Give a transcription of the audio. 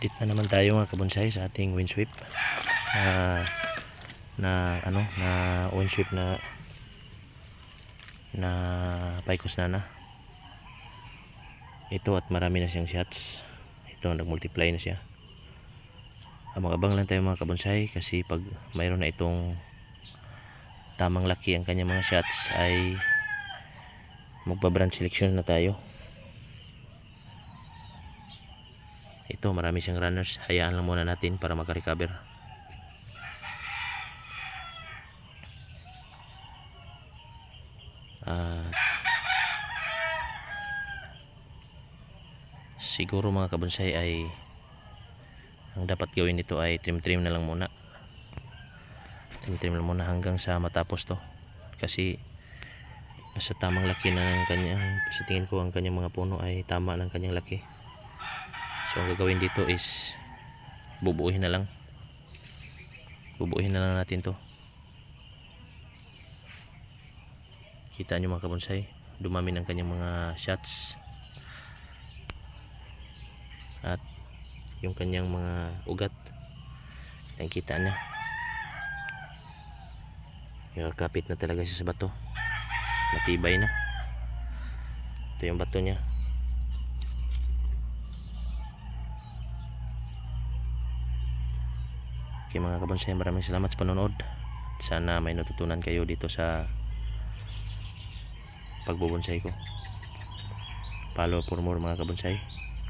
Dito na naman tayo mga kabonsay sa ating windsweep na windsweep na Picos Nana ito, at marami na siyang shots. Ito, nagmultiply na siya. Abang-abang lang tayo mga kabonsay, kasi pag mayroon na itong tamang laki ang kanyang mga shots ay magpa-branch selection na tayo. Ito, marami siyang runners, hayaan lang muna natin para makarecover. Siguro mga kabonsay ay ang dapat gawin nito ay trim na lang muna. Trim lang muna hanggang sa matapos to, kasi nasa tamang laki na ng kanyang, sa tingin ko ang kanyang mga puno ay tama ng kanyang laki. So ang gagawin dito is bubuuhin na lang natin to. Kita nyo mga kabonsay, dumami ng kanyang mga shots, at yung kanyang mga ugat nakikita niya, kapit na talaga siya sa bato, matibay na. Ito yung bato niya. Okay mga kabonsay, maraming salamat sa panonood. Sana may natutunan kayo dito sa pagbubonsay ko. Follow for more mga kabonsay.